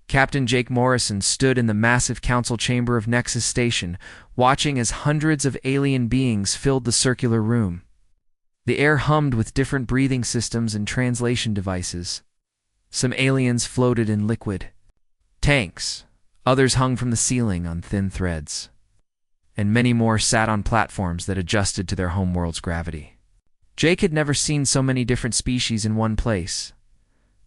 Captain Jake Morrison stood in the massive council chamber of Nexus Station, watching as hundreds of alien beings filled the circular room. The air hummed with different breathing systems and translation devices. Some aliens floated in liquid tanks, others hung from the ceiling on thin threads, and many more sat on platforms that adjusted to their homeworld's gravity. Jake had never seen so many different species in one place.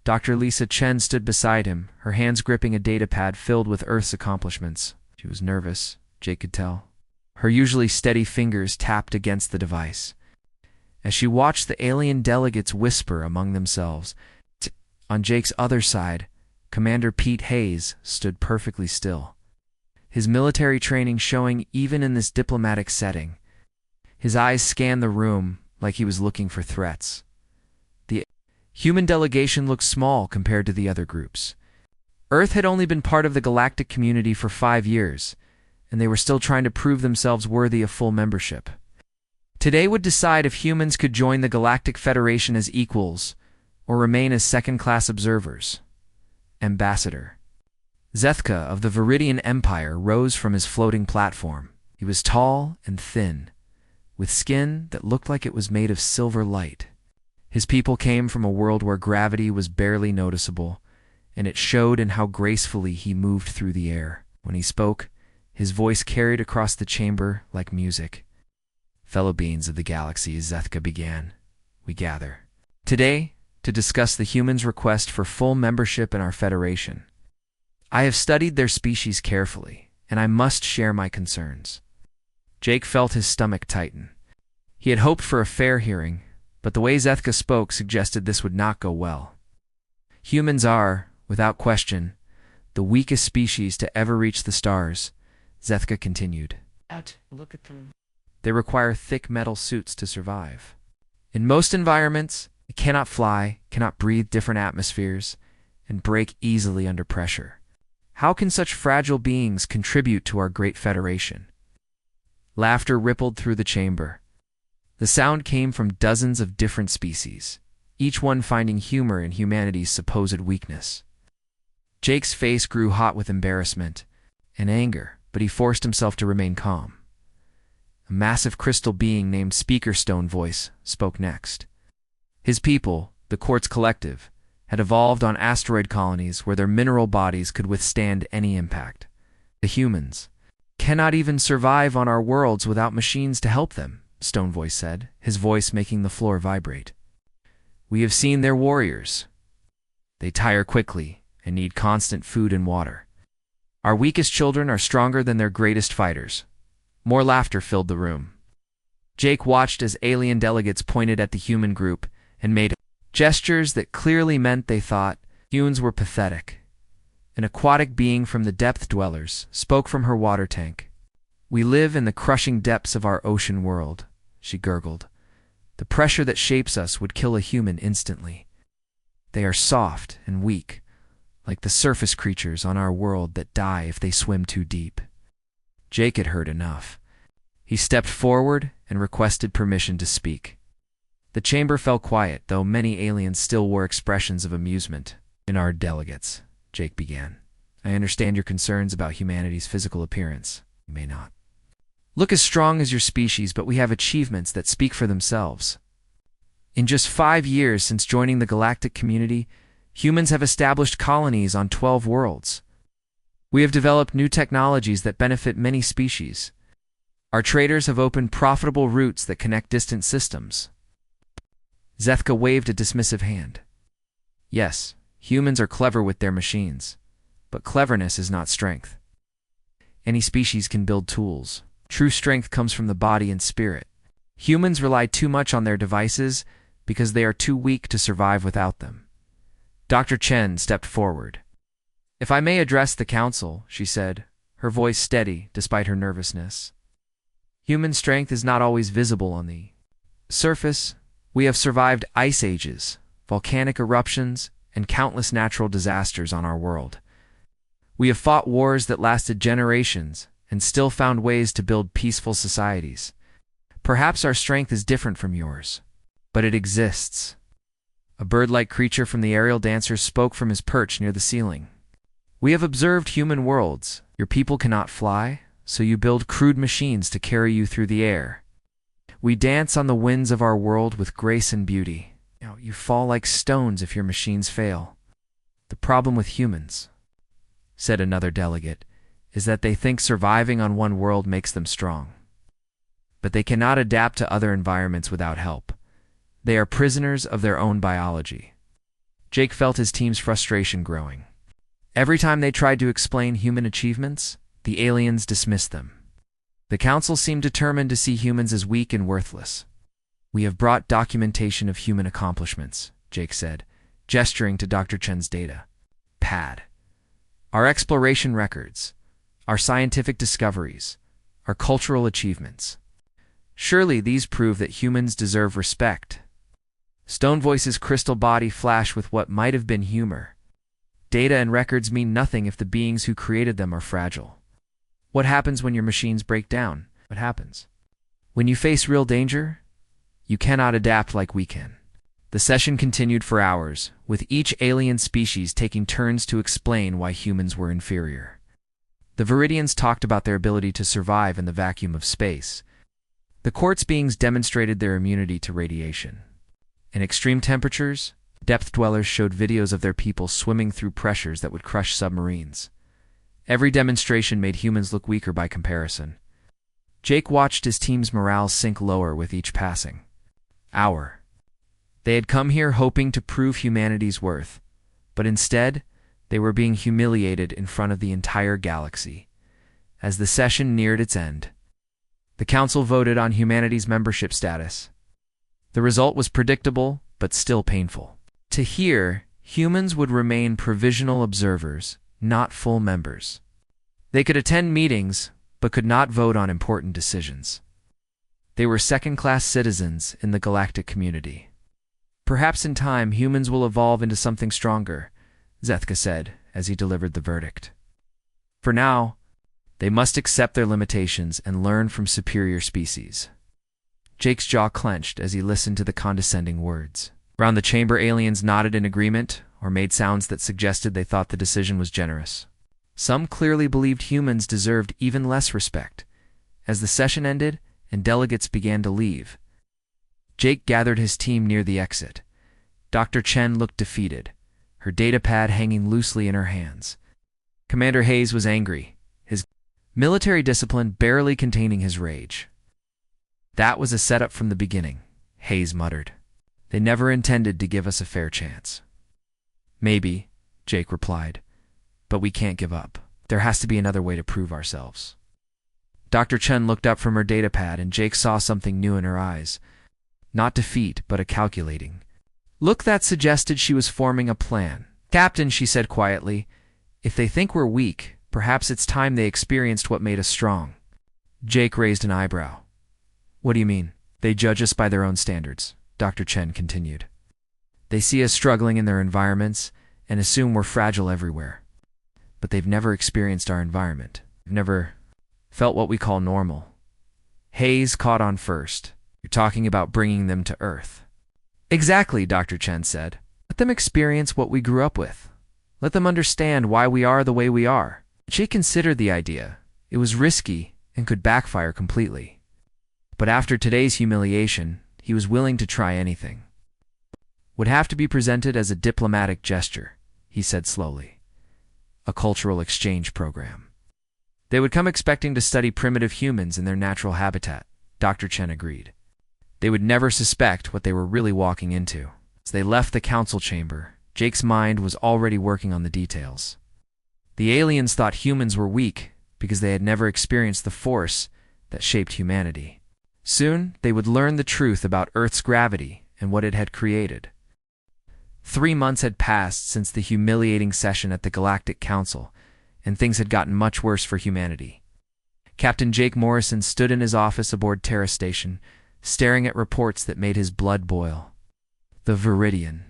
Dr. Lisa Chen stood beside him, her hands gripping a datapad filled with Earth's accomplishments. She was nervous, Jake could tell. Her usually steady fingers tapped against the device. As she watched the alien delegates whisper among themselves, on Jake's other side, Commander Pete Hayes stood perfectly still, his military training showing even in this diplomatic setting. His eyes scanned the room like he was looking for threats. The human delegation looked small compared to the other groups. Earth had only been part of the galactic community for 5 years, and they were still trying to prove themselves worthy of full membership. Today would decide if humans could join the Galactic Federation as equals or remain as second-class observers. Ambassador Zethka of the Viridian Empire rose from his floating platform. He was tall and thin, with skin that looked like it was made of silver light. His people came from a world where gravity was barely noticeable, and it showed in how gracefully he moved through the air. When he spoke, his voice carried across the chamber like music. Fellow beings of the galaxy, Zethka began, we gather today to discuss the humans' request for full membership in our federation. I have studied their species carefully, and I must share my concerns. Jake felt his stomach tighten. He had hoped for a fair hearing, but the way Zethka spoke suggested this would not go well. Humans are, without question, the weakest species to ever reach the stars, Zethka continued. Look at them. They require thick metal suits to survive. In most environments, they cannot fly, cannot breathe different atmospheres, and break easily under pressure. How can such fragile beings contribute to our great federation? Laughter rippled through the chamber. The sound came from dozens of different species, each one finding humor in humanity's supposed weakness. Jake's face grew hot with embarrassment and anger, but he forced himself to remain calm. A massive crystal being named Speaker Stone Voice spoke next. His people, the Quartz Collective, had evolved on asteroid colonies where their mineral bodies could withstand any impact. The humans cannot even survive on our worlds without machines to help them, Stone Voice said, his voice making the floor vibrate. We have seen their warriors. They tire quickly and need constant food and water. Our weakest children are stronger than their greatest fighters. More laughter filled the room. Jake watched as alien delegates pointed at the human group and made gestures that clearly meant they thought humans were pathetic. An aquatic being from the Depth Dwellers spoke from her water tank. We live in the crushing depths of our ocean world, she gurgled. The pressure that shapes us would kill a human instantly. They are soft and weak, like the surface creatures on our world that die if they swim too deep. Jake had heard enough. He stepped forward and requested permission to speak. The chamber fell quiet, though many aliens still wore expressions of amusement. In our delegates, Jake began. I understand your concerns about humanity's physical appearance. You may not look as strong as your species, but we have achievements that speak for themselves. In just 5 years since joining the galactic community, humans have established colonies on 12 worlds. We have developed new technologies that benefit many species. Our traders have opened profitable routes that connect distant systems. Zethka waved a dismissive hand. Yes, humans are clever with their machines, but cleverness is not strength. Any species can build tools. True strength comes from the body and spirit. Humans rely too much on their devices because they are too weak to survive without them. Dr. Chen stepped forward. If I may address the council, she said, her voice steady despite her nervousness. Human strength is not always visible on the surface. We have survived ice ages, volcanic eruptions, and countless natural disasters on our world. We have fought wars that lasted generations and still found ways to build peaceful societies. Perhaps our strength is different from yours, but it exists. A bird-like creature from the aerial dancers spoke from his perch near the ceiling. We have observed human worlds. Your people cannot fly, so you build crude machines to carry you through the air. We dance on the winds of our world with grace and beauty. You fall like stones if your machines fail. The problem with humans, said another delegate, is that they think surviving on one world makes them strong. But they cannot adapt to other environments without help. They are prisoners of their own biology. Jake felt his team's frustration growing. Every time they tried to explain human achievements, the aliens dismissed them. The council seemed determined to see humans as weak and worthless. We have brought documentation of human accomplishments, Jake said, gesturing to Dr. Chen's data pad. Our exploration records, our scientific discoveries, our cultural achievements. Surely these prove that humans deserve respect. Stonevoice's crystal body flashed with what might have been humor. Data and records mean nothing if the beings who created them are fragile. What happens when your machines break down? What happens? When you face real danger, you cannot adapt like we can. The session continued for hours, with each alien species taking turns to explain why humans were inferior. The Viridians talked about their ability to survive in the vacuum of space. The quartz beings demonstrated their immunity to radiation. In extreme temperatures, depth dwellers showed videos of their people swimming through pressures that would crush submarines. Every demonstration made humans look weaker by comparison. Jake watched his team's morale sink lower with each passing hour. They had come here hoping to prove humanity's worth, but instead, they were being humiliated in front of the entire galaxy. As the session neared its end, the council voted on humanity's membership status. The result was predictable, but still painful. To hear, humans would remain provisional observers, not full members. They could attend meetings, but could not vote on important decisions. They were second-class citizens in the galactic community. Perhaps in time, humans will evolve into something stronger, Zethka said as he delivered the verdict. For now, they must accept their limitations and learn from superior species. Jake's jaw clenched as he listened to the condescending words. Around the chamber, aliens nodded in agreement or made sounds that suggested they thought the decision was generous. Some clearly believed humans deserved even less respect. As the session ended and delegates began to leave, Jake gathered his team near the exit. Dr. Chen looked defeated, her datapad hanging loosely in her hands. Commander Hayes was angry, his military discipline barely containing his rage. That was a setup from the beginning, Hayes muttered. They never intended to give us a fair chance. Maybe, Jake replied, but we can't give up. There has to be another way to prove ourselves. Dr. Chen looked up from her datapad and Jake saw something new in her eyes. Not defeat, but a calculating look that suggested she was forming a plan. Captain, she said quietly, if they think we're weak, perhaps it's time they experienced what made us strong. Jake raised an eyebrow. What do you mean? They judge us by their own standards, Dr. Chen continued. They see us struggling in their environments and assume we're fragile everywhere. But they've never experienced our environment. They've never felt what we call normal. Hayes caught on first. You're talking about bringing them to Earth. Exactly, Dr. Chen said. Let them experience what we grew up with. Let them understand why we are the way we are. Jake considered the idea. It was risky and could backfire completely. But after today's humiliation, he was willing to try anything. Would have to be presented as a diplomatic gesture, he said slowly. A cultural exchange program. They would come expecting to study primitive humans in their natural habitat, Dr. Chen agreed. They would never suspect what they were really walking into. As they left the council chamber, Jake's mind was already working on the details. The aliens thought humans were weak because they had never experienced the force that shaped humanity. Soon, they would learn the truth about Earth's gravity and what it had created. 3 months had passed since the humiliating session at the Galactic Council, and things had gotten much worse for humanity. Captain Jake Morrison stood in his office aboard Terra Station, staring at reports that made his blood boil. The Viridian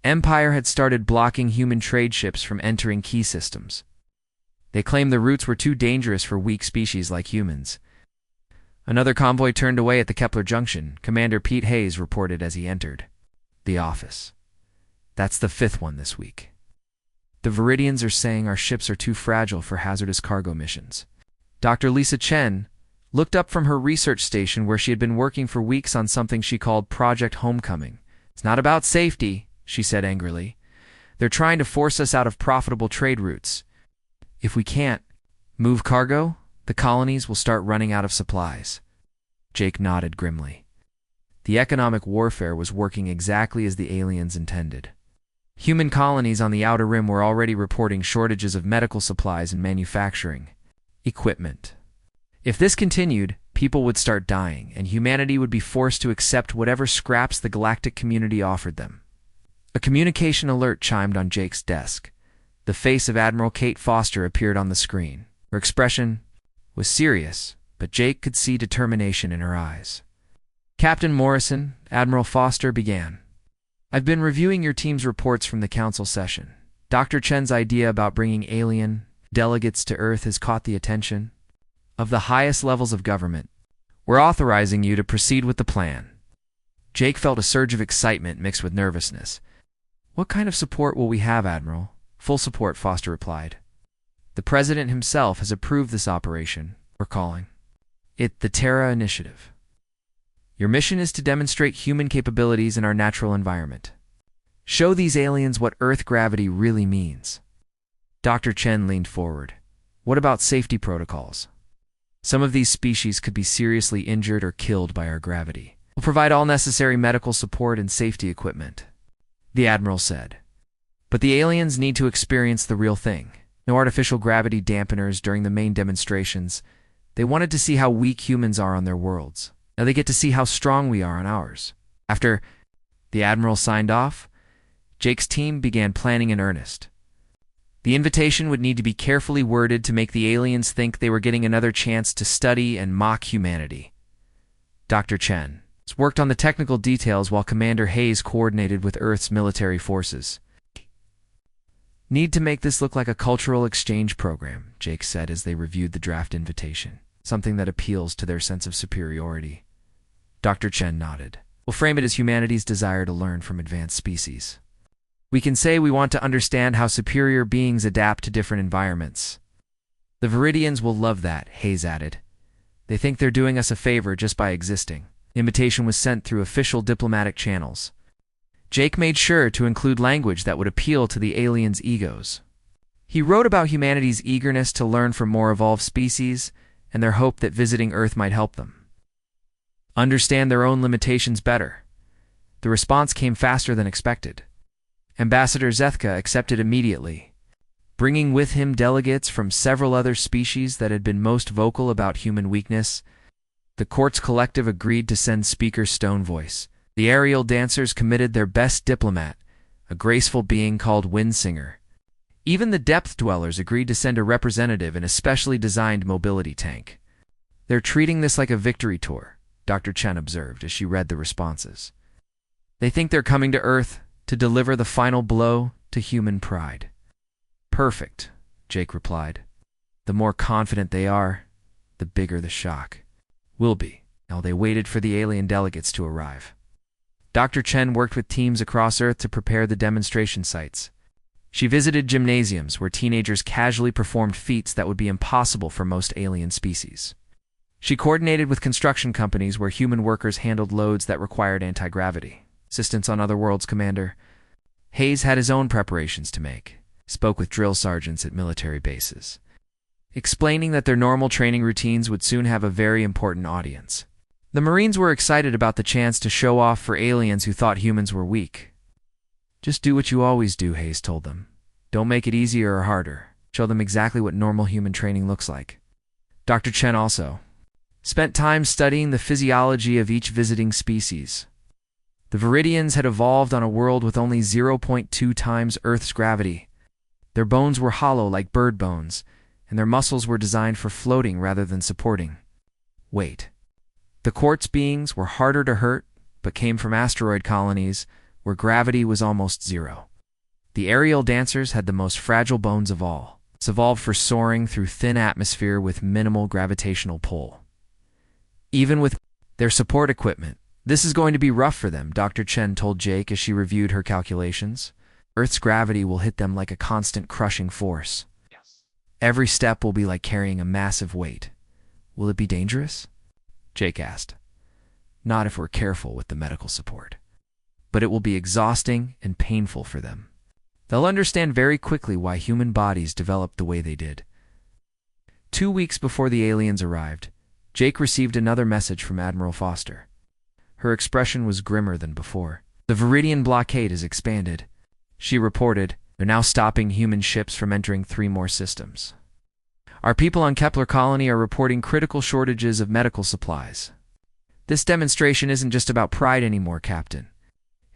Empire had started blocking human trade ships from entering key systems. They claimed the routes were too dangerous for weak species like humans. Another convoy turned away at the Kepler Junction, Commander Pete Hayes reported as he entered the office. That's the 5th one this week. The The Viridians are saying our ships are too fragile for hazardous cargo missions. Dr. Lisa Chen looked up from her research station where she had been working for weeks on something she called Project Homecoming. It's not about safety, she said angrily. They're trying to force us out of profitable trade routes. If we can't move cargo, the colonies will start running out of supplies. Jake nodded grimly. The economic warfare was working exactly as the aliens intended. Human colonies on the Outer Rim were already reporting shortages of medical supplies and manufacturing equipment. If this continued, people would start dying, and humanity would be forced to accept whatever scraps the galactic community offered them. A communication alert chimed on Jake's desk. The face of Admiral Kate Foster appeared on the screen. Her expression was serious, but Jake could see determination in her eyes. Captain Morrison, Admiral Foster began. I've been reviewing your team's reports from the council session. Dr. Chen's idea about bringing alien delegates to Earth has caught the attention of the highest levels of government. We're authorizing you to proceed with the plan. Jake felt a surge of excitement mixed with nervousness. What kind of support will we have, Admiral? Full support, Foster replied. The President himself has approved this operation. We're calling it the Terra Initiative. Your mission is to demonstrate human capabilities in our natural environment. Show these aliens what Earth gravity really means. Dr. Chen leaned forward. What about safety protocols? Some of these species could be seriously injured or killed by our gravity. We'll provide all necessary medical support and safety equipment, the Admiral said. But the aliens need to experience the real thing. No artificial gravity dampeners during the main demonstrations. They wanted to see how weak humans are on their worlds. Now they get to see how strong we are on ours. After the Admiral signed off, Jake's team began planning in earnest. The invitation would need to be carefully worded to make the aliens think they were getting another chance to study and mock humanity. Dr. Chen worked on the technical details while Commander Hayes coordinated with Earth's military forces. Need to make this look like a cultural exchange program, Jake said as they reviewed the draft invitation. Something that appeals to their sense of superiority. Dr. Chen nodded. We'll frame it as humanity's desire to learn from advanced species. We can say we want to understand how superior beings adapt to different environments. The Viridians will love that, Hayes added. They think they're doing us a favor just by existing. The invitation was sent through official diplomatic channels. Jake made sure to include language that would appeal to the aliens' egos. He wrote about humanity's eagerness to learn from more evolved species and their hope that visiting Earth might help them understand their own limitations better. The response came faster than expected. Ambassador Zethka accepted immediately, bringing with him delegates from several other species that had been most vocal about human weakness. The court's collective agreed to send Speaker Stonevoice. The aerial dancers committed their best diplomat, a graceful being called Windsinger. Even the depth dwellers agreed to send a representative in a specially designed mobility tank. They're treating this like a victory tour, Dr. Chen observed as she read the responses. They think they're coming to Earth to deliver the final blow to human pride. Perfect, Jake replied. The more confident they are, the bigger the shock will be. Now they waited for the alien delegates to arrive. Dr. Chen worked with teams across Earth to prepare the demonstration sites. She visited gymnasiums where teenagers casually performed feats that would be impossible for most alien species. She coordinated with construction companies where human workers handled loads that required anti-gravity. Assistance on other worlds, Commander. Hayes had his own preparations to make. Spoke with drill sergeants at military bases, explaining that their normal training routines would soon have a very important audience. The Marines were excited about the chance to show off for aliens who thought humans were weak. Just do what you always do, Hayes told them. Don't make it easier or harder. Show them exactly what normal human training looks like. Dr. Chen also spent time studying the physiology of each visiting species. The Viridians had evolved on a world with only 0.2 times Earth's gravity. Their bones were hollow like bird bones, and their muscles were designed for floating rather than supporting weight. The quartz beings were harder to hurt, but came from asteroid colonies where gravity was almost zero. The aerial dancers had the most fragile bones of all. It's evolved for soaring through thin atmosphere with minimal gravitational pull. Even with their support equipment, this is going to be rough for them, Dr. Chen told Jake as she reviewed her calculations. Earth's gravity will hit them like a constant crushing force. Every step will be like carrying a massive weight. Will it be dangerous? Jake asked. Not if we're careful with the medical support. But it will be exhausting and painful for them. They'll understand very quickly why human bodies developed the way they did. 2 weeks before the aliens arrived, Jake received another message from Admiral Foster. Her expression was grimmer than before. The Viridian blockade has expanded. She reported, they're now stopping human ships from entering 3 more systems. Our people on Kepler Colony are reporting critical shortages of medical supplies. This demonstration isn't just about pride anymore, Captain.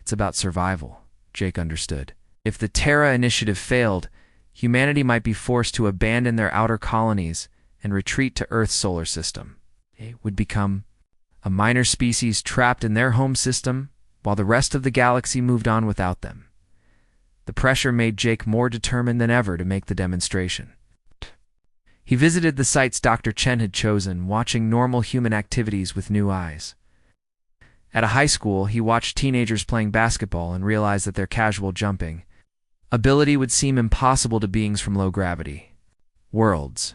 It's about survival, Jake understood. If the Terra Initiative failed, humanity might be forced to abandon their outer colonies and retreat to Earth's solar system. It would become a minor species trapped in their home system while the rest of the galaxy moved on without them. The pressure made Jake more determined than ever to make the demonstration. He visited the sites Dr. Chen had chosen, watching normal human activities with new eyes. At a high school, he watched teenagers playing basketball and realized that their casual jumping ability would seem impossible to beings from low gravity worlds.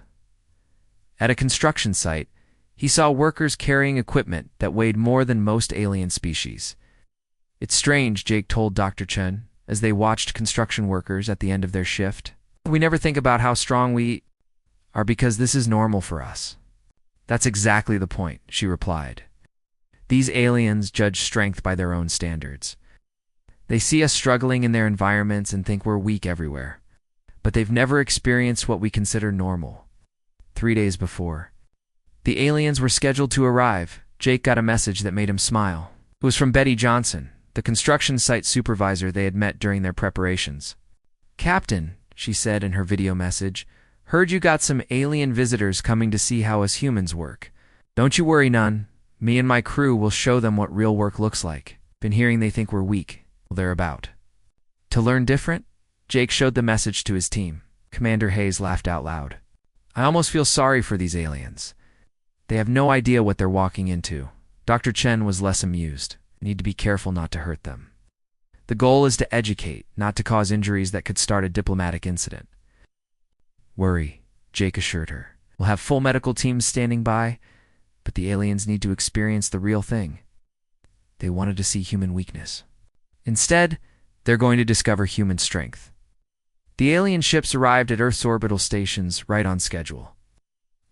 At a construction site, he saw workers carrying equipment that weighed more than most alien species. It's strange, Jake told Dr. Chen, as they watched construction workers at the end of their shift. We never think about how strong we are because this is normal for us. That's exactly the point, she replied. These aliens judge strength by their own standards. They see us struggling in their environments and think we're weak everywhere. But they've never experienced what we consider normal. 3 days before the aliens were scheduled to arrive, Jake got a message that made him smile. It was from Betty Johnson, the construction site supervisor they had met during their preparations. Captain, she said in her video message, heard you got some alien visitors coming to see how us humans work. Don't you worry none. Me and my crew will show them what real work looks like. Been hearing they think we're weak. Well, they're about to learn different? Jake showed the message to his team. Commander Hayes laughed out loud. I almost feel sorry for these aliens. They have no idea what they're walking into. Dr. Chen was less amused. Need to be careful not to hurt them. The goal is to educate, not to cause injuries that could start a diplomatic incident. Worry, Jake assured her. We'll have full medical teams standing by, but the aliens need to experience the real thing. They wanted to see human weakness. Instead, they're going to discover human strength. The alien ships arrived at Earth's orbital stations right on schedule.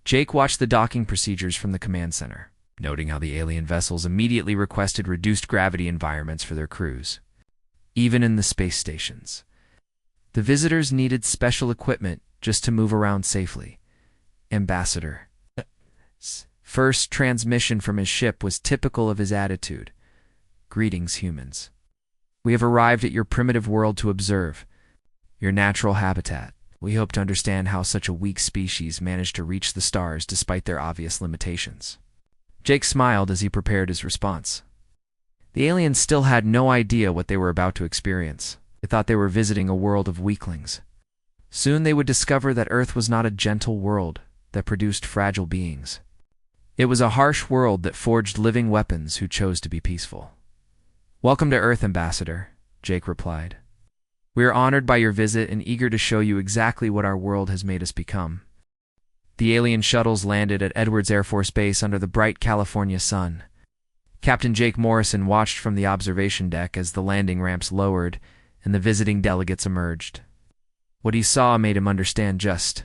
Jake watched the docking procedures from the command center, noting how the alien vessels immediately requested reduced gravity environments for their crews. Even in the space stations, the visitors needed special equipment just to move around safely. Ambassador's first transmission from his ship was typical of his attitude. Greetings, humans. We have arrived at your primitive world to observe your natural habitat. We hope to understand how such a weak species managed to reach the stars despite their obvious limitations. Jake smiled as he prepared his response. The aliens still had no idea what they were about to experience. They thought they were visiting a world of weaklings. Soon they would discover that Earth was not a gentle world that produced fragile beings. It was a harsh world that forged living weapons who chose to be peaceful. Welcome to Earth, Ambassador, Jake replied. We are honored by your visit and eager to show you exactly what our world has made us become. The alien shuttles landed at Edwards Air Force Base under the bright California sun. Captain Jake Morrison watched from the observation deck as the landing ramps lowered and the visiting delegates emerged. What he saw made him understand just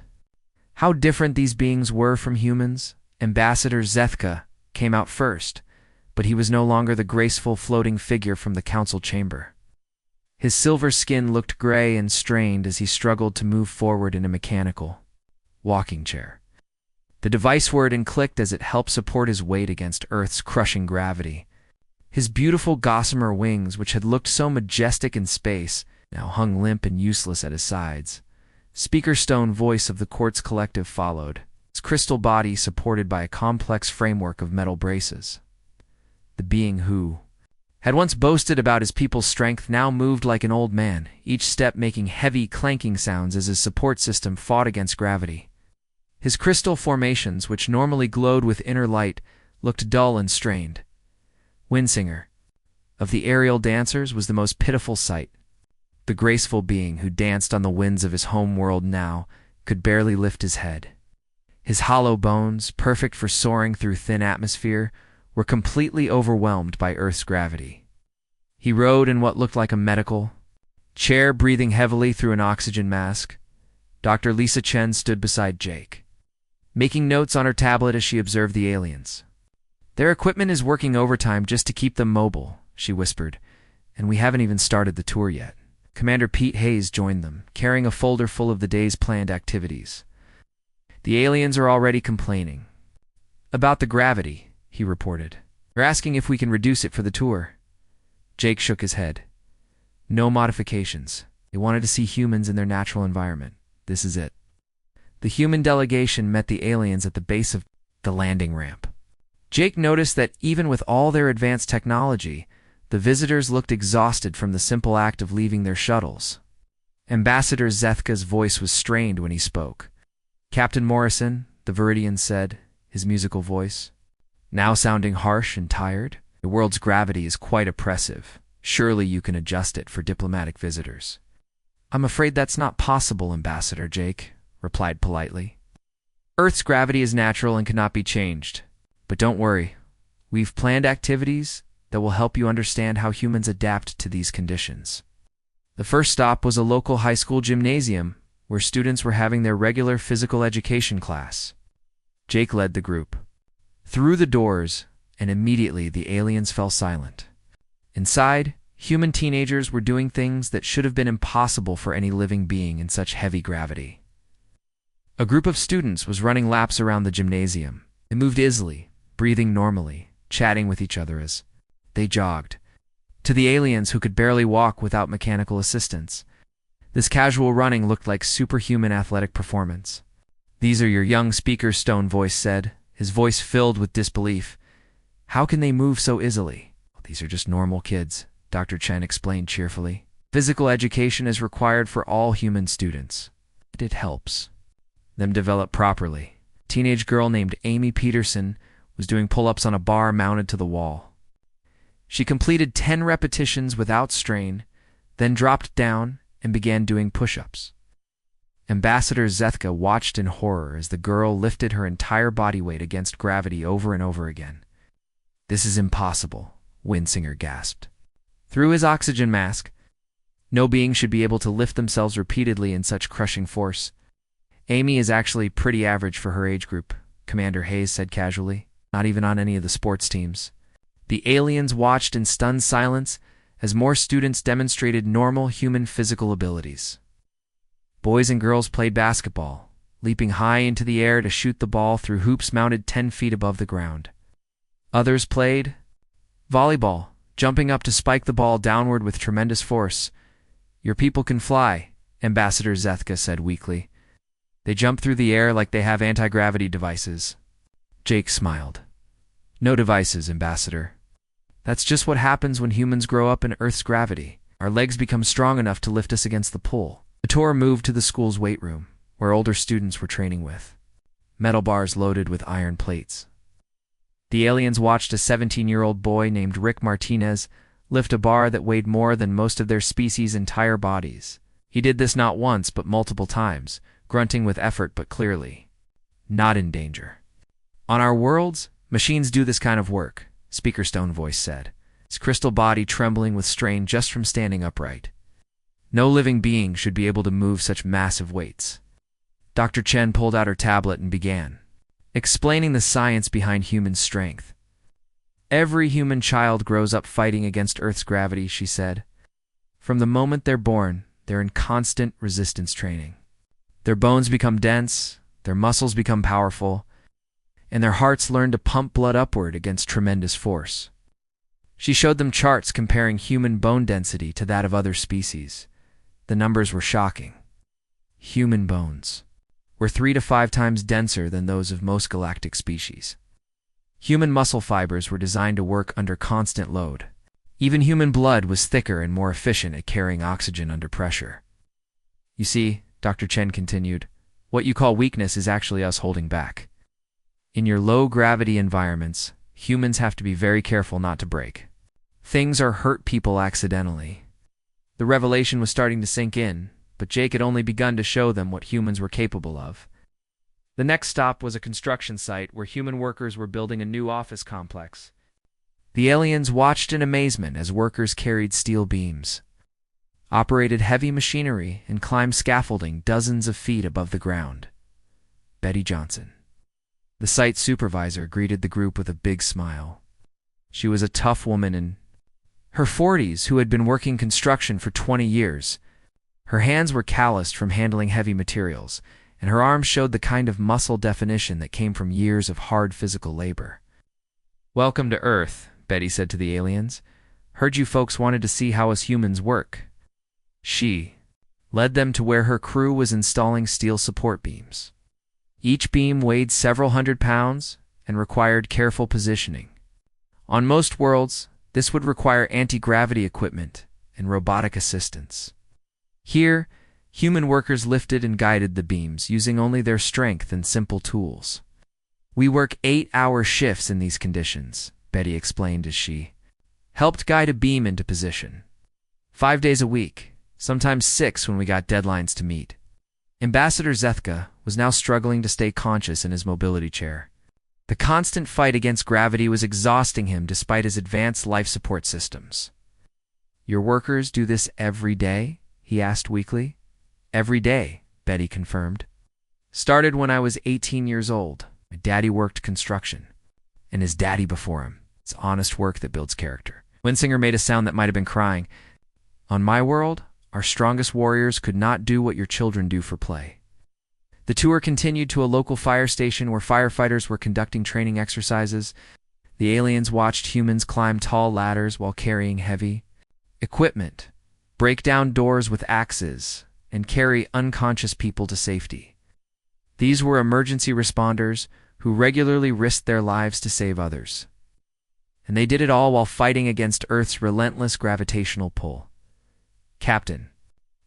how different these beings were from humans. Ambassador Zethka came out first, but he was no longer the graceful floating figure from the council chamber. His silver skin looked gray and strained as he struggled to move forward in a mechanical walking chair. The device whirred and clicked as it helped support his weight against Earth's crushing gravity. His beautiful gossamer wings, which had looked so majestic in space, now hung limp and useless at his sides. Speaker stone voice of the Quartz Collective followed, its crystal body supported by a complex framework of metal braces. The being who had once boasted about his people's strength now moved like an old man, each step making heavy, clanking sounds as his support system fought against gravity. His crystal formations, which normally glowed with inner light, looked dull and strained. Windsinger, of the aerial dancers, was the most pitiful sight. The graceful being who danced on the winds of his home world now could barely lift his head. His hollow bones, perfect for soaring through thin atmosphere, were completely overwhelmed by Earth's gravity. He rode in what looked like a medical chair, breathing heavily through an oxygen mask. Dr. Lisa Chen stood beside Jake, making notes on her tablet as she observed the aliens. "Their equipment is working overtime just to keep them mobile," she whispered, "and we haven't even started the tour yet." Commander Pete Hayes joined them, carrying a folder full of the day's planned activities. "The aliens are already complaining about the gravity," he reported. "They're asking if we can reduce it for the tour." Jake shook his head. "No modifications. They wanted to see humans in their natural environment. This is it." The human delegation met the aliens at the base of the landing ramp. Jake noticed that even with all their advanced technology, the visitors looked exhausted from the simple act of leaving their shuttles. Ambassador Zethka's voice was strained when he spoke. "Captain Morrison," the Viridian said, his musical voice, now sounding harsh and tired, "the world's gravity is quite oppressive. Surely you can adjust it for diplomatic visitors." "I'm afraid that's not possible, Ambassador," Jake replied politely. "Earth's gravity is natural and cannot be changed. But don't worry, we've planned activities that will help you understand how humans adapt to these conditions." The first stop was a local high school gymnasium where students were having their regular physical education class. Jake led the group through the doors, and immediately the aliens fell silent. Inside, human teenagers were doing things that should have been impossible for any living being in such heavy gravity. A group of students was running laps around the gymnasium. They moved easily, breathing normally, chatting with each other as they jogged. To the aliens who could barely walk without mechanical assistance, this casual running looked like superhuman athletic performance. "These are your young speakers," Stone Voice said, his voice filled with disbelief. "How can they move so easily?" "These are just normal kids," Dr. Chen explained cheerfully. "Physical education is required for all human students. It helps them develop properly." A teenage girl named Amy Peterson was doing pull-ups on a bar mounted to the wall. She completed 10 repetitions without strain, then dropped down and began doing push-ups. Ambassador Zethka watched in horror as the girl lifted her entire body weight against gravity over and over again. "This is impossible," Winsinger gasped. Through his oxygen mask, no being should be able to lift themselves repeatedly in such crushing force. "Amy is actually pretty average for her age group," Commander Hayes said casually. "Not even on any of the sports teams." The aliens watched in stunned silence as more students demonstrated normal human physical abilities. Boys and girls played basketball, leaping high into the air to shoot the ball through hoops mounted 10 feet above the ground. Others played volleyball, jumping up to spike the ball downward with tremendous force. "Your people can fly," Ambassador Zethka said weakly. "They jump through the air like they have anti-gravity devices." Jake smiled. "No devices, Ambassador. That's just what happens when humans grow up in Earth's gravity. Our legs become strong enough to lift us against the pull." The tour moved to the school's weight room, where older students were training with metal bars loaded with iron plates. The aliens watched a 17-year-old boy named Rick Martinez lift a bar that weighed more than most of their species' entire bodies. He did this not once but multiple times, grunting with effort but clearly not in danger. "On our worlds, machines do this kind of work," Speaker Stone Voice said, his crystal body trembling with strain just from standing upright. "No living being should be able to move such massive weights." Dr. Chen pulled out her tablet and began explaining the science behind human strength. "Every human child grows up fighting against Earth's gravity," she said. "From the moment they're born, they're in constant resistance training. Their bones become dense, their muscles become powerful, and their hearts learn to pump blood upward against tremendous force." She showed them charts comparing human bone density to that of other species. The numbers were shocking. Human bones were 3 to 5 times denser than those of most galactic species. Human muscle fibers were designed to work under constant load. Even human blood was thicker and more efficient at carrying oxygen under pressure. "You see," Dr. Chen continued, "what you call weakness is actually us holding back. In your low-gravity environments, humans have to be very careful not to break things or hurt people accidentally. The revelation was starting to sink in, but Jake had only begun to show them what humans were capable of. The next stop was a construction site where human workers were building a new office complex. The aliens watched in amazement as workers carried steel beams, operated heavy machinery, and climbed scaffolding dozens of feet above the ground. Betty Johnson, the site supervisor, greeted the group with a big smile. She was a tough woman in her 40s who had been working construction for 20 years. Her hands were calloused from handling heavy materials, and her arms showed the kind of muscle definition that came from years of hard physical labor. "Welcome to Earth," Betty said to the aliens. "Heard you folks wanted to see how us humans work." She led them to where her crew was installing steel support beams. Each beam weighed several hundred pounds and required careful positioning. On most worlds, this would require anti-gravity equipment and robotic assistance. Here, human workers lifted and guided the beams using only their strength and simple tools. "We work 8-hour shifts in these conditions," Betty explained as she helped guide a beam into position. 5 days a week, sometimes 6 when we got deadlines to meet. Ambassador Zethka was now struggling to stay conscious in his mobility chair. The constant fight against gravity was exhausting him despite his advanced life support systems. "Your workers do this every day?" he asked weakly. "Every day," Betty confirmed. "Started when I was 18 years old. My daddy worked construction, and his daddy before him. It's honest work that builds character." Winsinger made a sound that might have been crying. "On my world, our strongest warriors could not do what your children do for play." The tour continued to a local fire station where firefighters were conducting training exercises. The aliens watched humans climb tall ladders while carrying heavy equipment, break down doors with axes, and carry unconscious people to safety. These were emergency responders who regularly risked their lives to save others. And they did it all while fighting against Earth's relentless gravitational pull. Captain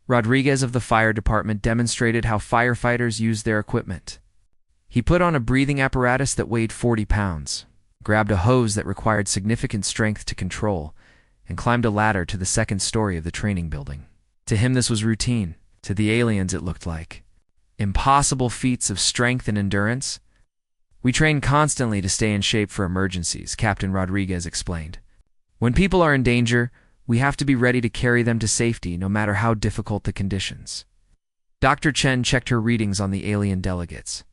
Rodriguez of the fire department demonstrated how firefighters used their equipment. He put on a breathing apparatus that weighed 40 pounds, grabbed a hose that required significant strength to control, and climbed a ladder to the second story of the training building. To him this was routine. To the aliens it looked like impossible feats of strength and endurance. "We train constantly to stay in shape for emergencies," Captain Rodriguez explained. "When people are in danger, we have to be ready to carry them to safety no matter how difficult the conditions." Dr. Chen checked her readings on the alien delegates.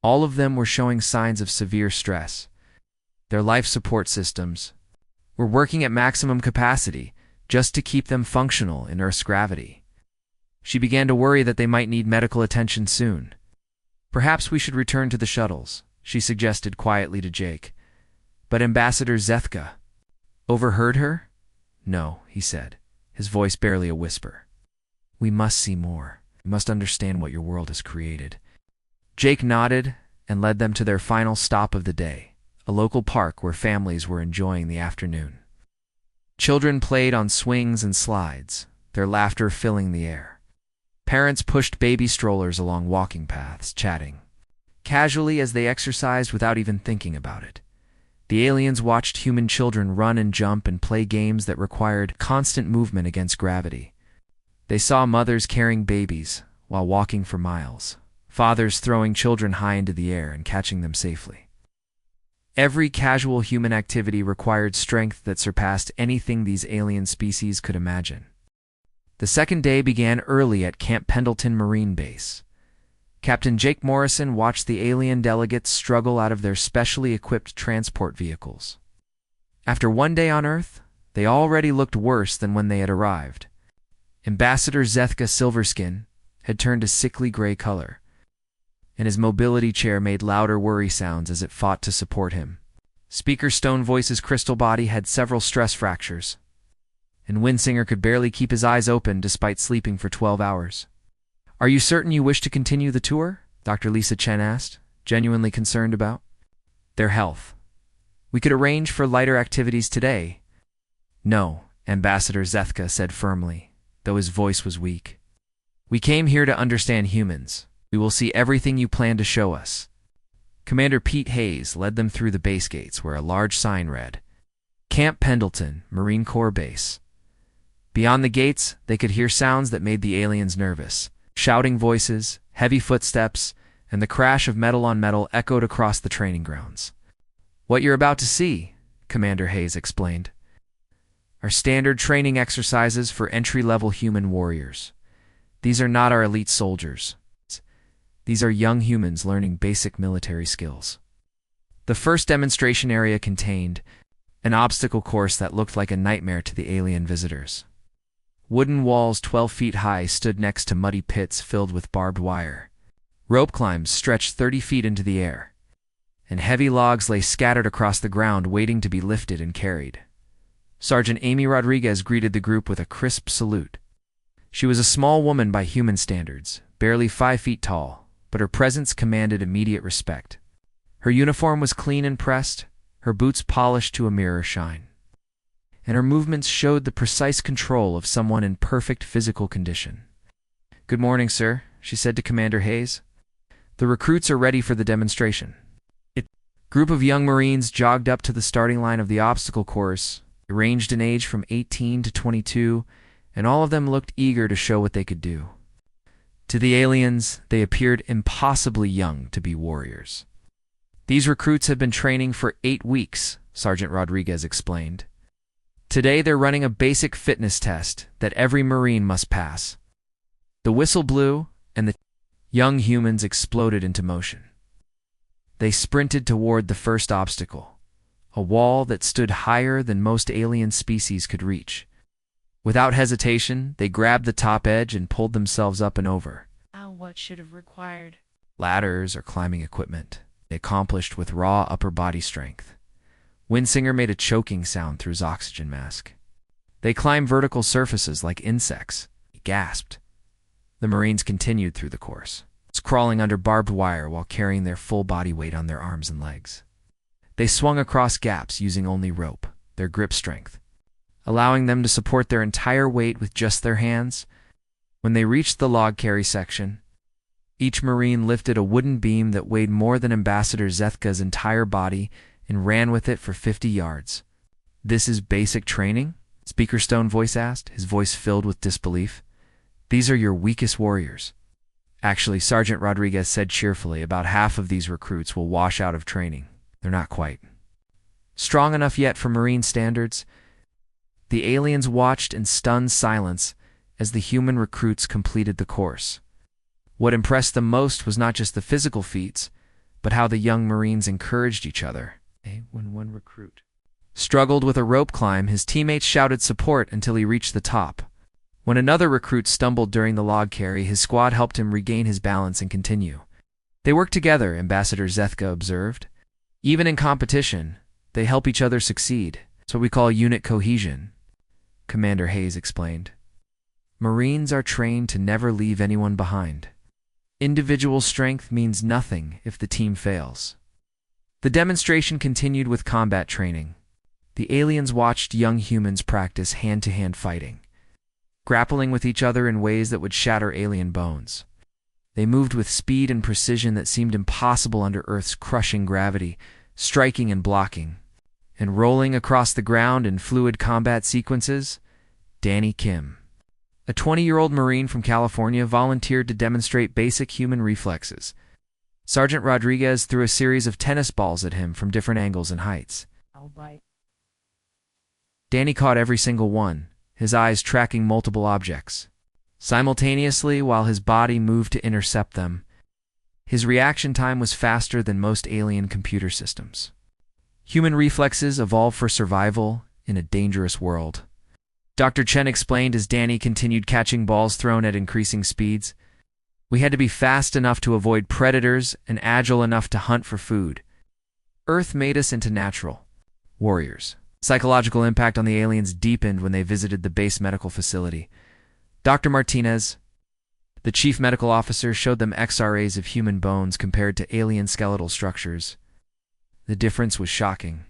All of them were showing signs of severe stress. Their life support systems were working at maximum capacity just to keep them functional in Earth's gravity. She began to worry that they might need medical attention soon. "Perhaps we should return to the shuttles," she suggested quietly to Jake. But Ambassador Zethka overheard her. "No," he said, his voice barely a whisper. "We must see more. We must understand what your world has created." Jake nodded and led them to their final stop of the day, a local park where families were enjoying the afternoon. Children played on swings and slides, their laughter filling the air. Parents pushed baby strollers along walking paths, chatting casually as they exercised without even thinking about it. The aliens watched human children run and jump and play games that required constant movement against gravity. They saw mothers carrying babies while walking for miles, fathers throwing children high into the air and catching them safely. Every casual human activity required strength that surpassed anything these alien species could imagine. The second day began early at Camp Pendleton Marine Base. Captain Jake Morrison watched the alien delegates struggle out of their specially equipped transport vehicles. After one day on Earth, they already looked worse than when they had arrived. Ambassador Zethka Silverskin had turned a sickly gray color, and his mobility chair made louder worry sounds as it fought to support him. Speaker Stone Voice's crystal body had several stress fractures, and Winsinger could barely keep his eyes open despite sleeping for 12 hours. "Are you certain you wish to continue the tour?" Dr. Lisa Chen asked, genuinely concerned about their health. "We could arrange for lighter activities today." "No," Ambassador Zethka said firmly, though his voice was weak. "We came here to understand humans. We will see everything you plan to show us." Commander Pete Hayes led them through the base gates where a large sign read, "Camp Pendleton, Marine Corps Base." Beyond the gates, they could hear sounds that made the aliens nervous. Shouting voices, heavy footsteps, and the crash of metal on metal echoed across the training grounds. "What you're about to see," Commander Hayes explained, "are standard training exercises for entry-level human warriors. These are not our elite soldiers. These are young humans learning basic military skills." The first demonstration area contained an obstacle course that looked like a nightmare to the alien visitors. Wooden walls 12 feet high stood next to muddy pits filled with barbed wire. Rope climbs stretched 30 feet into the air, and heavy logs lay scattered across the ground waiting to be lifted and carried. Sergeant Amy Rodriguez greeted the group with a crisp salute. She was a small woman by human standards, barely 5 feet tall, but her presence commanded immediate respect. Her uniform was clean and pressed, her boots polished to a mirror shine, and her movements showed the precise control of someone in perfect physical condition. "Good morning, sir," she said to Commander Hayes. "The recruits are ready for the demonstration." A group of young Marines jogged up to the starting line of the obstacle course, ranged in age from 18 to 22, and all of them looked eager to show what they could do. To the aliens, they appeared impossibly young to be warriors. "These recruits have been training for 8 weeks, Sergeant Rodriguez explained. Today they're running a basic fitness test that every Marine must pass." The whistle blew, and the young humans exploded into motion. They sprinted toward the first obstacle, a wall that stood higher than most alien species could reach. Without hesitation, they grabbed the top edge and pulled themselves up and over. What should have required ladders or climbing equipment, they accomplished with raw upper body strength. Winsinger made a choking sound through his oxygen mask. "They climb vertical surfaces like insects," he gasped. The Marines continued through the course, crawling under barbed wire while carrying their full body weight on their arms and legs. They swung across gaps using only rope, their grip strength, allowing them to support their entire weight with just their hands. When they reached the log carry section, each Marine lifted a wooden beam that weighed more than Ambassador Zethka's entire body and ran with it for 50 yards. "This is basic training?" Speaker Stone voice asked, his voice filled with disbelief. "These are your weakest warriors." "Actually," Sergeant Rodriguez said cheerfully, "about half of these recruits will wash out of training. They're not quite strong enough yet for Marine standards." The aliens watched in stunned silence as the human recruits completed the course. What impressed them most was not just the physical feats, but how the young Marines encouraged each other. When one recruit struggled with a rope climb, his teammates shouted support until he reached the top. When another recruit stumbled during the log carry, his squad helped him regain his balance and continue. "They work together," Ambassador Zethka observed. "Even in competition, they help each other succeed. It's what we call unit cohesion," Commander Hayes explained. "Marines are trained to never leave anyone behind. Individual strength means nothing if the team fails." The demonstration continued with combat training. The aliens watched young humans practice hand-to-hand fighting, grappling with each other in ways that would shatter alien bones. They moved with speed and precision that seemed impossible under Earth's crushing gravity, striking and blocking, and rolling across the ground in fluid combat sequences. Danny Kim, a 20-year-old Marine from California, volunteered to demonstrate basic human reflexes. Sergeant Rodriguez threw a series of tennis balls at him from different angles and heights. Danny caught every single one, his eyes tracking multiple objects simultaneously while his body moved to intercept them. His reaction time was faster than most alien computer systems. Human reflexes evolved for survival in a dangerous world. Dr. Chen explained as Danny continued catching balls thrown at increasing speeds. "We had to be fast enough to avoid predators and agile enough to hunt for food. Earth made us into natural warriors." Psychological impact on the aliens deepened when they visited the base medical facility. Dr. Martinez, the chief medical officer, showed them X-rays of human bones compared to alien skeletal structures. The difference was shocking.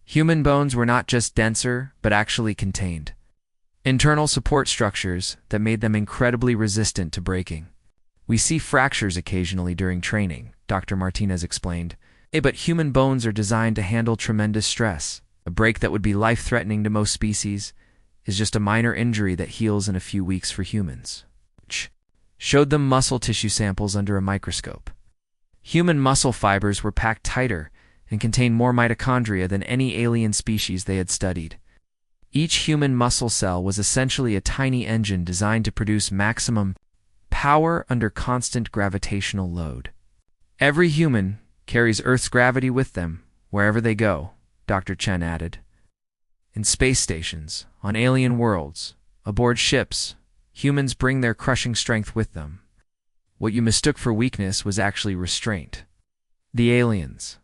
Human bones were not just denser, but actually contained internal support structures that made them incredibly resistant to breaking. "We see fractures occasionally during training," Dr. Martinez explained. But human bones are designed to handle tremendous stress. A break that would be life-threatening to most species is just a minor injury that heals in a few weeks for humans. Showed them muscle tissue samples under a microscope. Human muscle fibers were packed tighter and contained more mitochondria than any alien species they had studied. Each human muscle cell was essentially a tiny engine designed to produce maximum power under constant gravitational load. Every human carries Earth's gravity with them wherever they go, Dr. Chen added. In space stations, on alien worlds, aboard ships, humans bring their crushing strength with them. What you mistook for weakness was actually restraint. The aliens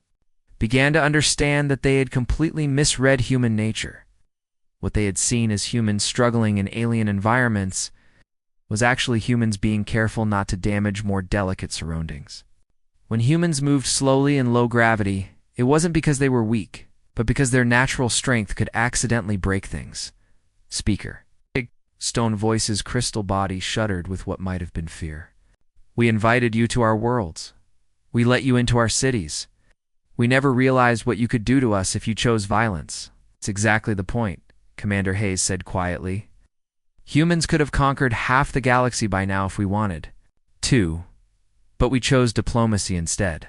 began to understand that they had completely misread human nature. What they had seen as humans struggling in alien environments was actually humans being careful not to damage more delicate surroundings. When humans moved slowly in low gravity, it wasn't because they were weak, but because their natural strength could accidentally break things. Speaker. Big Stone Voice's crystal body shuddered with what might have been fear. We invited you to our worlds. We let you into our cities. We never realized what you could do to us if you chose violence. It's exactly the point, Commander Hayes said quietly. Humans could have conquered half the galaxy by now if we wanted to, but we chose diplomacy instead.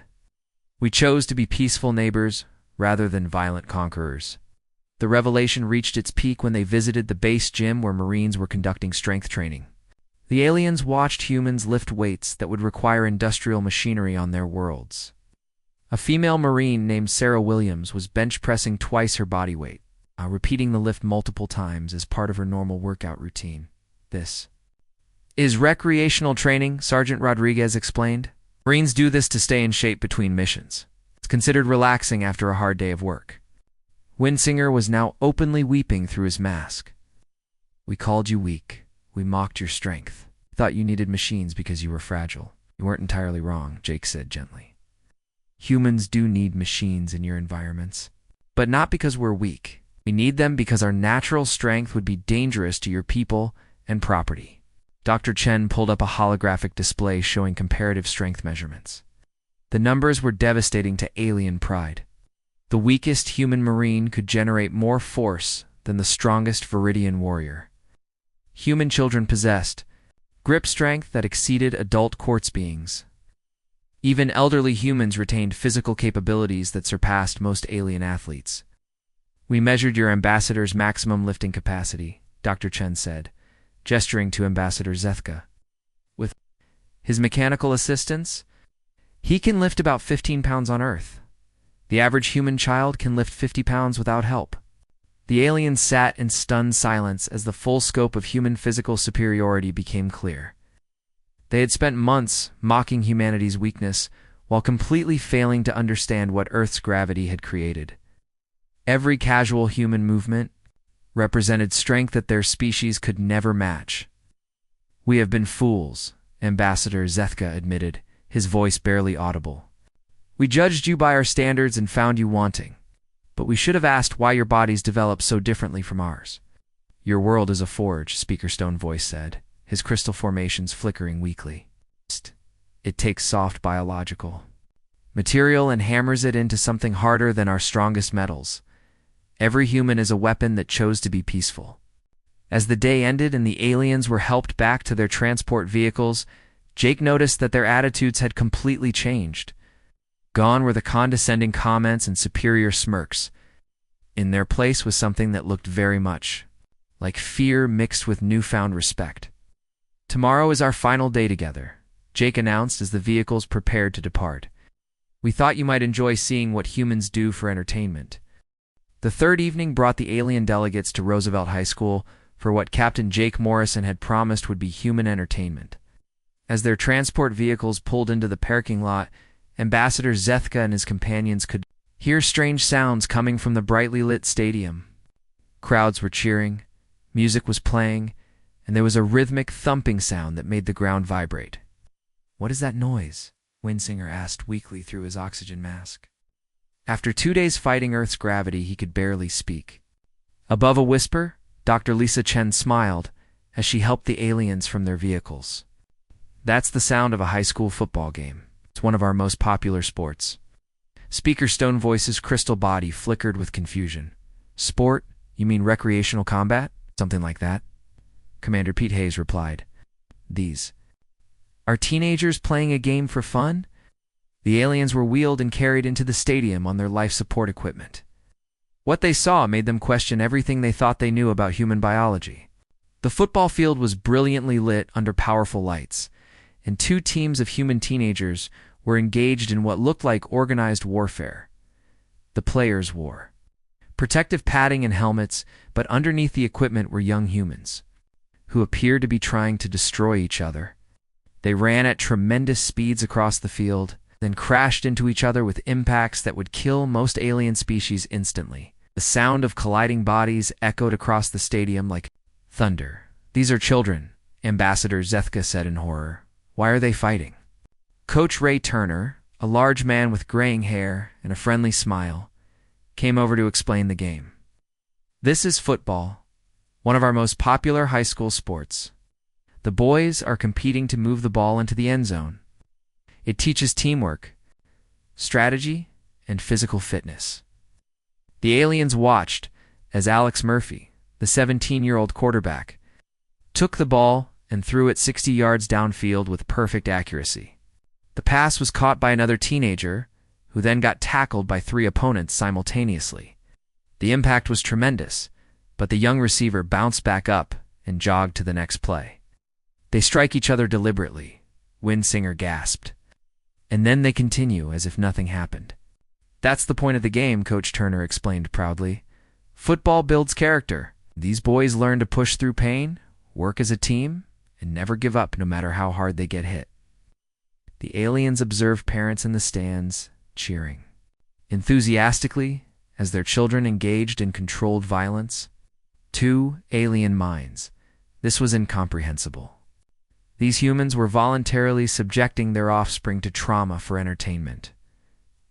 We chose to be peaceful neighbors rather than violent conquerors. The revelation reached its peak when they visited the base gym where Marines were conducting strength training. The aliens watched humans lift weights that would require industrial machinery on their worlds. A female Marine named Sarah Williams was bench pressing twice her body weight, repeating the lift multiple times as part of her normal workout routine. This is recreational training, Sergeant Rodriguez explained. Marines do this to stay in shape between missions. It's considered relaxing after a hard day of work. Winsinger was now openly weeping through his mask. We called you weak. We mocked your strength. Thought you needed machines because you were fragile. You weren't entirely wrong, Jake said gently. Humans do need machines in your environments, but not because we're weak. We need them because our natural strength would be dangerous to your people and property. Dr. Chen pulled up a holographic display showing comparative strength measurements. The numbers were devastating to alien pride. The weakest human Marine could generate more force than the strongest Viridian warrior. Human children possessed grip strength that exceeded adult quartz beings. Even elderly humans retained physical capabilities that surpassed most alien athletes. We measured your ambassador's maximum lifting capacity, Dr. Chen said, gesturing to Ambassador Zethka. With his mechanical assistance, he can lift about 15 pounds on Earth. The average human child can lift 50 pounds without help. The aliens sat in stunned silence as the full scope of human physical superiority became clear. They had spent months mocking humanity's weakness while completely failing to understand what Earth's gravity had created. Every casual human movement represented strength that their species could never match. We have been fools, Ambassador Zethka admitted, his voice barely audible. We judged you by our standards and found you wanting. But we should have asked why your bodies developed so differently from ours. Your world is a forge, Speaker Stone Voice said, his crystal formations flickering weakly. It takes soft biological material and hammers it into something harder than our strongest metals. Every human is a weapon that chose to be peaceful. As the day ended and the aliens were helped back to their transport vehicles, Jake noticed that their attitudes had completely changed. Gone were the condescending comments and superior smirks. In their place was something that looked very much like fear mixed with newfound respect. Tomorrow is our final day together, Jake announced as the vehicles prepared to depart. We thought you might enjoy seeing what humans do for entertainment. The third evening brought the alien delegates to Roosevelt High School for what Captain Jake Morrison had promised would be human entertainment. As their transport vehicles pulled into the parking lot, Ambassador Zethka and his companions could hear strange sounds coming from the brightly lit stadium. Crowds were cheering, music was playing, and there was a rhythmic thumping sound that made the ground vibrate. What is that noise? Winsinger asked weakly through his oxygen mask. After 2 days fighting Earth's gravity, he could barely speak. Above a whisper, Dr. Lisa Chen smiled as she helped the aliens from their vehicles. That's the sound of a high school football game. It's one of our most popular sports. Speaker Stone Voice's crystal body flickered with confusion. Sport? You mean recreational combat? Something like that, Commander Pete Hayes replied. These are teenagers playing a game for fun? The aliens were wheeled and carried into the stadium on their life support equipment. What they saw made them question everything they thought they knew about human biology. The football field was brilliantly lit under powerful lights, and two teams of human teenagers were engaged in what looked like organized warfare. The players wore protective padding and helmets, but underneath the equipment were young humans, who appeared to be trying to destroy each other. They ran at tremendous speeds across the field, then crashed into each other with impacts that would kill most alien species instantly. The sound of colliding bodies echoed across the stadium like thunder. "These are children," Ambassador Zethka said in horror. "Why are they fighting?" Coach Ray Turner, a large man with graying hair and a friendly smile, came over to explain the game. "This is football, one of our most popular high school sports. The boys are competing to move the ball into the end zone. It teaches teamwork, strategy, and physical fitness." The aliens watched as Alex Murphy, the 17-year-old quarterback, took the ball and threw it 60 yards downfield with perfect accuracy. The pass was caught by another teenager, who then got tackled by 3 opponents simultaneously. The impact was tremendous, but the young receiver bounced back up and jogged to the next play. "They strike each other deliberately," Winsinger gasped. "And then they continue as if nothing happened." "That's the point of the game," Coach Turner explained proudly. "Football builds character. These boys learn to push through pain, work as a team, and never give up no matter how hard they get hit." The aliens observed parents in the stands, cheering enthusiastically as their children engaged in controlled violence. 2 alien minds. This was incomprehensible. These humans were voluntarily subjecting their offspring to trauma for entertainment.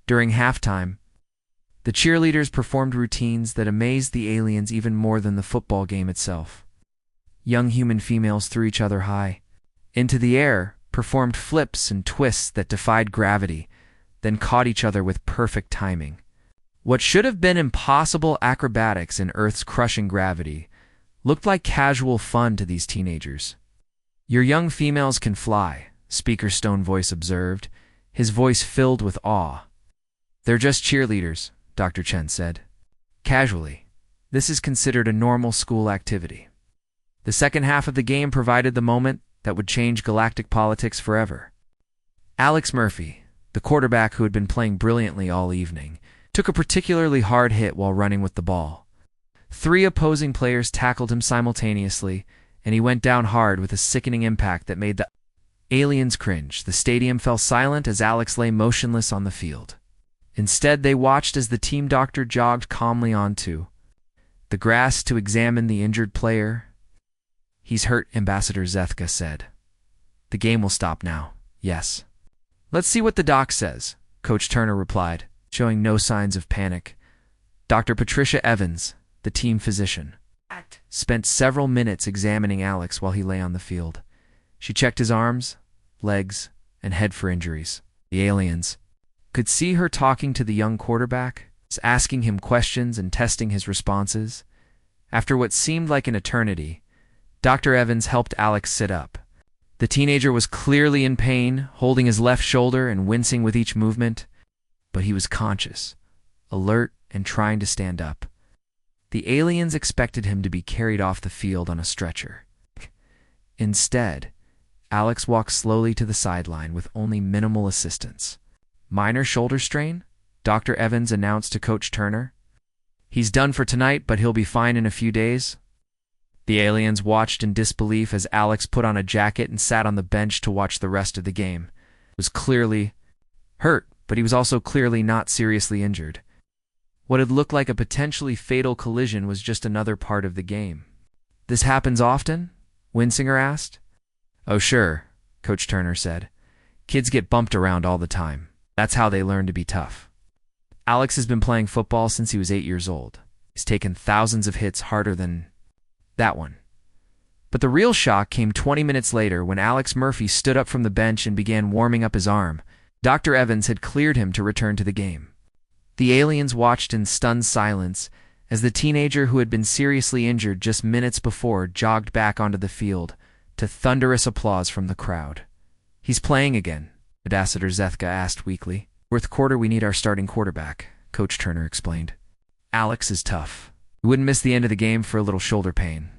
During halftime, the cheerleaders performed routines that amazed the aliens even more than the football game itself. Young human females threw each other high into the air, performed flips and twists that defied gravity, then caught each other with perfect timing. What should have been impossible acrobatics in Earth's crushing gravity looked like casual fun to these teenagers. "Your young females can fly," Speaker Stone Voice observed, his voice filled with awe. "They're just cheerleaders," Dr. Chen said. Casually, this is considered a normal school activity. The second half of the game provided the moment that would change galactic politics forever. Alex Murphy, the quarterback who had been playing brilliantly all evening, took a particularly hard hit while running with the ball. 3 opposing players tackled him simultaneously, and he went down hard with a sickening impact that made the aliens cringe. The stadium fell silent as Alex lay motionless on the field. Instead, they watched as the team doctor jogged calmly onto the grass to examine the injured player. "He's hurt," Ambassador Zethka said. "The game will stop now." "Yes." "Let's see what the doc says," Coach Turner replied, showing no signs of panic. Dr. Patricia Evans, the team physician, spent several minutes examining Alex while he lay on the field. She checked his arms, legs, and head for injuries. The aliens could see her talking to the young quarterback, asking him questions and testing his responses. After what seemed like an eternity, Dr. Evans helped Alex sit up. The teenager was clearly in pain, holding his left shoulder and wincing with each movement, but he was conscious, alert, and trying to stand up. The aliens expected him to be carried off the field on a stretcher. Instead, Alex walked slowly to the sideline with only minimal assistance. "Minor shoulder strain?" Dr. Evans announced to Coach Turner. "He's done for tonight, but he'll be fine in a few days." The aliens watched in disbelief as Alex put on a jacket and sat on the bench to watch the rest of the game. He was clearly hurt, but he was also clearly not seriously injured. What had looked like a potentially fatal collision was just another part of the game. "This happens often?" Winsinger asked. "Oh, sure," Coach Turner said. "Kids get bumped around all the time. That's how they learn to be tough." Alex has been playing football since he was 8 years old. He's taken thousands of hits harder than that one. But the real shock came 20 minutes later when Alex Murphy stood up from the bench and began warming up his arm. Dr. Evans had cleared him to return to the game. The aliens watched in stunned silence as the teenager who had been seriously injured just minutes before jogged back onto the field to thunderous applause from the crowd. "He's playing again," Ambassador Zethka asked weakly. "Fourth quarter, we need our starting quarterback," Coach Turner explained. "Alex is tough. We wouldn't miss the end of the game for a little shoulder pain."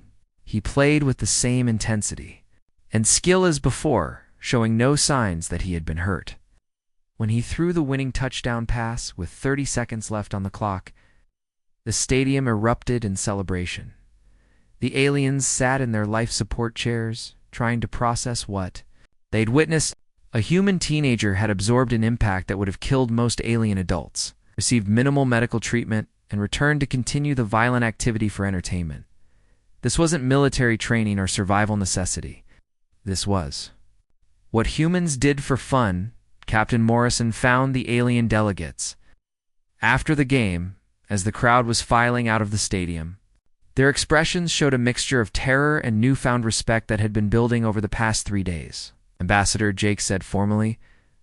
He played with the same intensity and skill as before, showing no signs that he had been hurt. When he threw the winning touchdown pass with 30 seconds left on the clock, the stadium erupted in celebration. The aliens sat in their life support chairs, trying to process what they'd witnessed. A human teenager had absorbed an impact that would have killed most alien adults, received minimal medical treatment, and returned to continue the violent activity for entertainment. This wasn't military training or survival necessity. This was what humans did for fun. Captain Morrison found the alien delegates. After the game, as the crowd was filing out of the stadium, their expressions showed a mixture of terror and newfound respect that had been building over the past 3 days. Ambassador Jake said formally,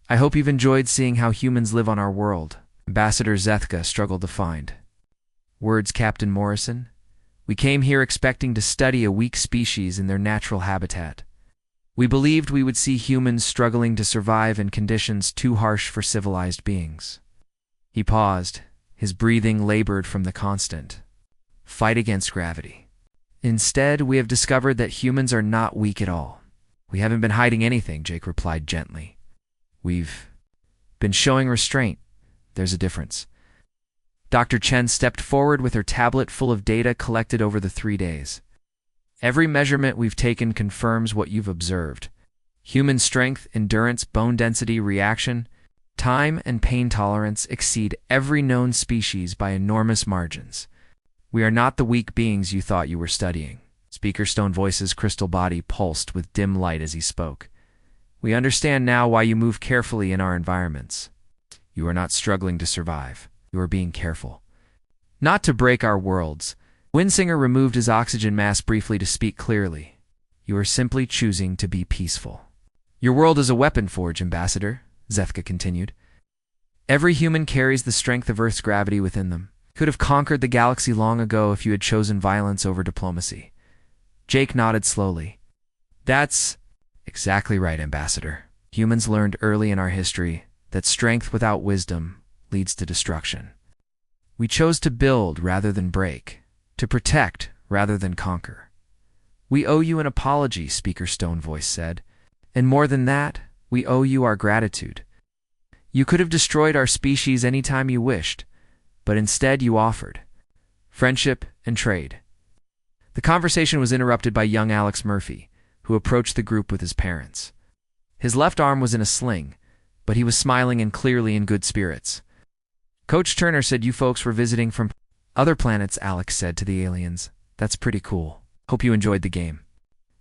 "I hope you've enjoyed seeing how humans live on our world." Ambassador Zethka struggled to find words. "Captain Morrison, we came here expecting to study a weak species in their natural habitat. We believed we would see humans struggling to survive in conditions too harsh for civilized beings." He paused, his breathing labored from the constant fight against gravity. "Instead, we have discovered that humans are not weak at all." "We haven't been hiding anything," Jake replied gently. "We've been showing restraint. There's a difference." Dr. Chen stepped forward with her tablet full of data collected over the 3 days. "Every measurement we've taken confirms what you've observed. Human strength, endurance, bone density, reaction time, and pain tolerance exceed every known species by enormous margins. We are not the weak beings you thought you were studying." Speaker Stone Voice's crystal body pulsed with dim light as he spoke. "We understand now why you move carefully in our environments. You are not struggling to survive. You are being careful. Not to break our worlds." Windsinger removed his oxygen mask briefly to speak clearly. "You are simply choosing to be peaceful." "Your world is a weapon forge, Ambassador," Zethka continued. "Every human carries the strength of Earth's gravity within them. You could have conquered the galaxy long ago if you had chosen violence over diplomacy." Jake nodded slowly. "That's exactly right, Ambassador. Humans learned early in our history that strength without wisdom leads to destruction. We chose to build rather than break, to protect rather than conquer." "We owe you an apology," Speaker Stone Voice said. "And more than that, we owe you our gratitude. You could have destroyed our species any time you wished, but instead you offered friendship and trade." The conversation was interrupted by young Alex Murphy, who approached the group with his parents. His left arm was in a sling, but he was smiling and clearly in good spirits. "Coach Turner said you folks were visiting from other planets," Alex said to the aliens. "That's pretty cool. Hope you enjoyed the game."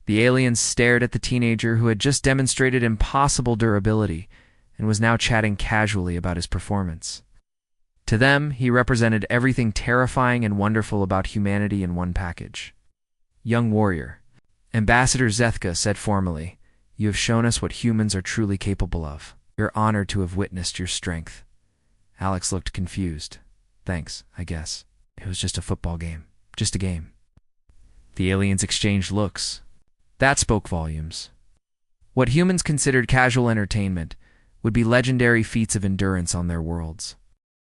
The aliens stared at the teenager who had just demonstrated impossible durability and was now chatting casually about his performance. To them, he represented everything terrifying and wonderful about humanity in one package. "Young warrior," Ambassador Zethka said formally, "you have shown us what humans are truly capable of. We're honored to have witnessed your strength." Alex looked confused. "Thanks, I guess. It was just a football game. Just a game." The aliens exchanged looks. That spoke volumes. What humans considered casual entertainment would be legendary feats of endurance on their worlds.